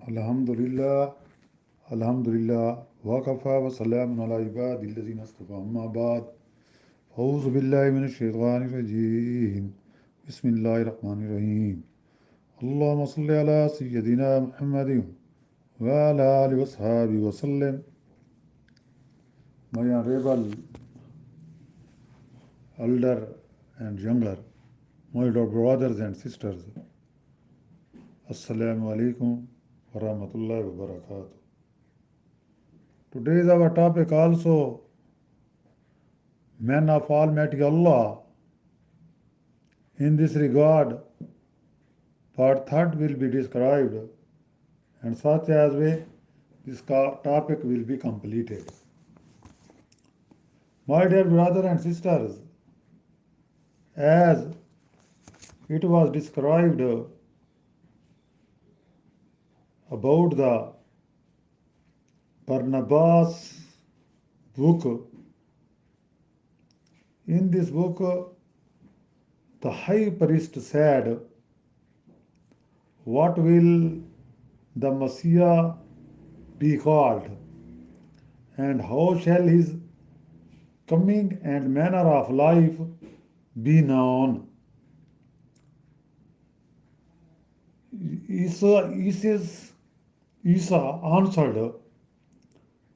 Alhamdulillah, Alhamdulillah, Waqafa wa salamun ala ibadi allazina astafa amma ba'd. A'udhu billahi minash shaitani rajim. Bismillahir Rahmanir Rahim. Allahumma salli ala Sayyidina Muhammadin wa ala alihi wa sahbihi wa sallam. My honorable elder and younger, my dear brothers and sisters, Assalamu alaikum wa rahmatullahi wa barakatuh. Today is our topic also men of Almighty Allah. In this regard, part third will be described, and such as way this topic will be completed. My dear brothers and sisters, as it was described about the Barnabas book, in this book, the high priest said, what will the Messiah be called, and how shall his coming and manner of life be known? Isa answered,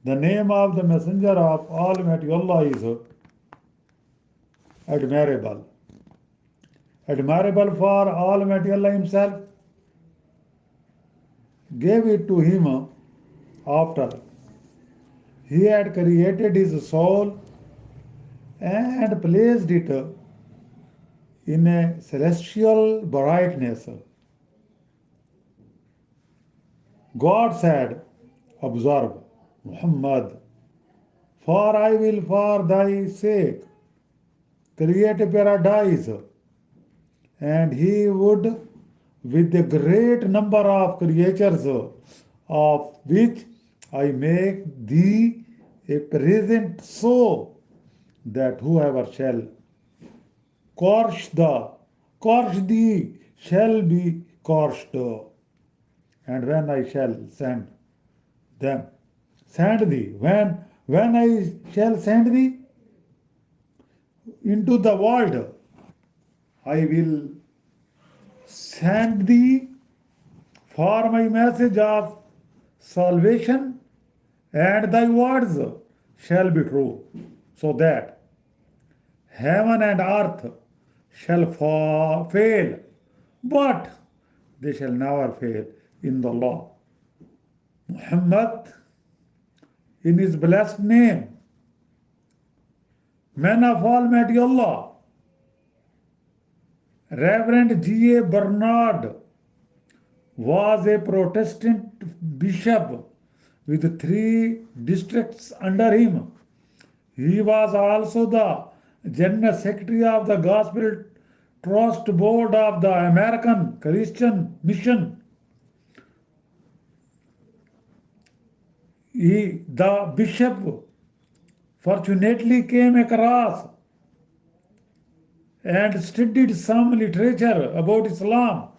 the name of the messenger of Almighty Allah is admirable. Admirable for Almighty Allah Himself gave it to him after He had created his soul and placed it in a celestial brightness. God said, observe, Muhammad, for I will for thy sake create a paradise, and he would with a great number of creatures, of which I make thee a present, so that whoever shall curse thee shall be cursed. And when I shall send thee, when I shall send thee into the world, I will send thee for my message of salvation, and thy words shall be true, so that heaven and earth shall fail, but they shall never fail in the law. Muhammad, in his blessed name, man of Almighty Allah, Reverend G.A. Bernard was a Protestant bishop with 3 districts under him. He was also the General Secretary of the Gospel Trust Board of the American Christian Mission. The bishop fortunately came across and studied some literature about Islam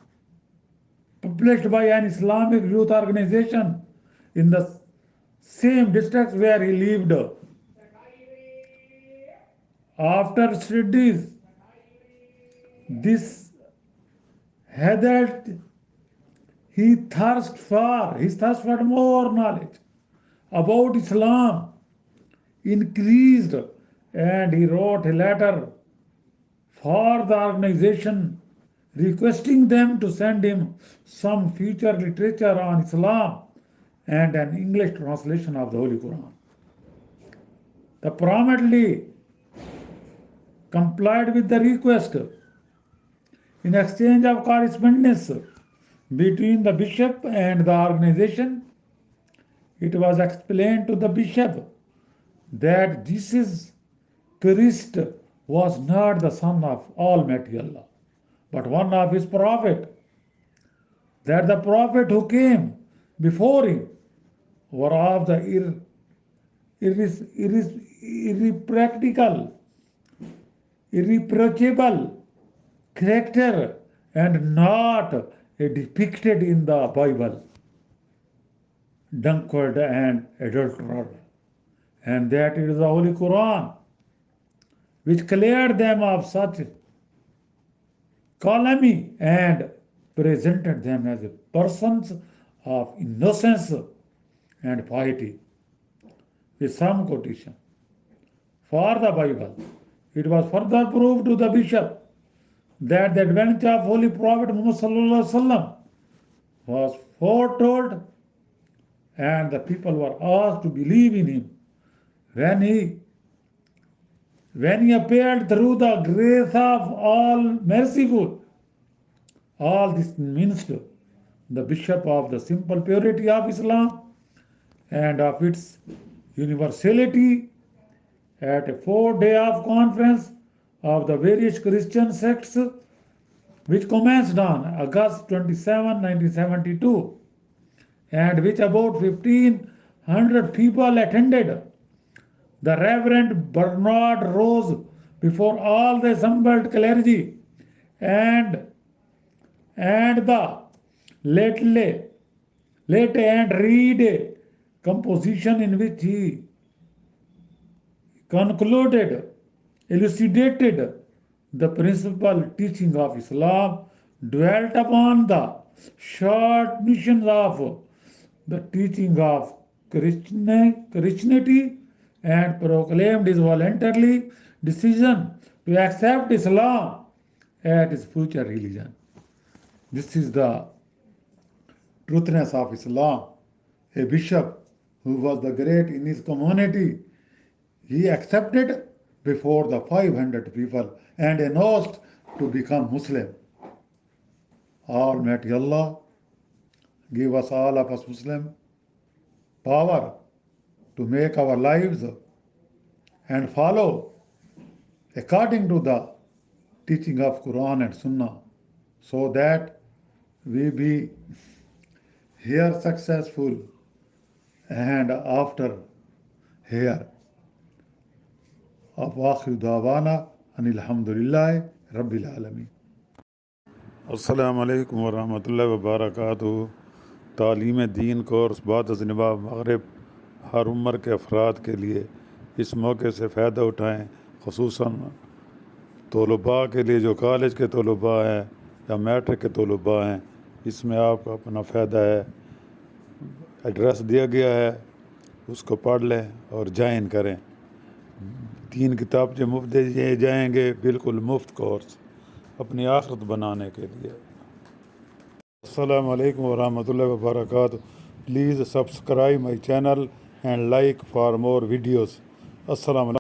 published by an Islamic youth organization in the same district where he lived. After studies, this had his thirst for more knowledge about Islam increased, and he wrote a letter for the organization requesting them to send him some future literature on Islam and an English translation of the Holy Quran. The promptly complied with the request. In exchange of correspondence between the bishop and the organization, it was explained to the bishop that Jesus Christ was not the son of Almighty Allah, but one of his prophet, that the prophet who came before him were of the irreproachable character and not depicted in the Bible. drunkard, and adulterer, and that it is the Holy Quran which cleared them of such calumny and presented them as persons of innocence and piety. With some quotation for the Bible, it was further proved to the bishop that the advent of Holy Prophet Muhammad was foretold, and the people were asked to believe in him when he when he appeared through the grace of all merciful. All this means the bishop of the simple purity of Islam and of its universality at a 4-day of conference of the various Christian sects which commenced on August 27, 1972, and which about 1,500 people attended. The Reverend Bernard rose before all the assembled clergy and the late and read a composition in which he concluded, elucidated the principal teaching of Islam, dwelt upon the short missions of the teaching of Christianity, and proclaimed his voluntary decision to accept Islam as his future religion. This is the truthness of Islam. A bishop who was the great in his community, he accepted before the 500 people and announced to become Muslim. Almighty Allah give us all of us Muslim power to make our lives and follow according to the teaching of Quran and Sunnah, so that we be here successful and after here. Akhir dawana anil hamdulillahi rabbil alameen. अस्सलामु अलैकुम वरहमतुल्लाहि वबरकातुहू। तालीम दीन course बाद ज़िनबा मग़रिब हर उम्र के अफराद के लिए इस मौके से फ़ायदा उठाएँ, ख़ुसूसन तलबा के लिए जो कॉलेज के तलबा हैं या मैट्रिक के तलबा हैं। इसमें आपका अपना फ़ायदा है। एड्रेस दिया गया है, उसको पढ़ लें और ज्वाइन करें। 3 किताबें मुफ्त दिए जाएंगे, बिल्कुल मुफ्त कोर्स अपनी आखिरत बनाने के लिए। अस्सलामु अलैकुम वरहमतुल्लाहि वबरकातुहू। Please subscribe my channel and like for more videos. Assalamu alaikum.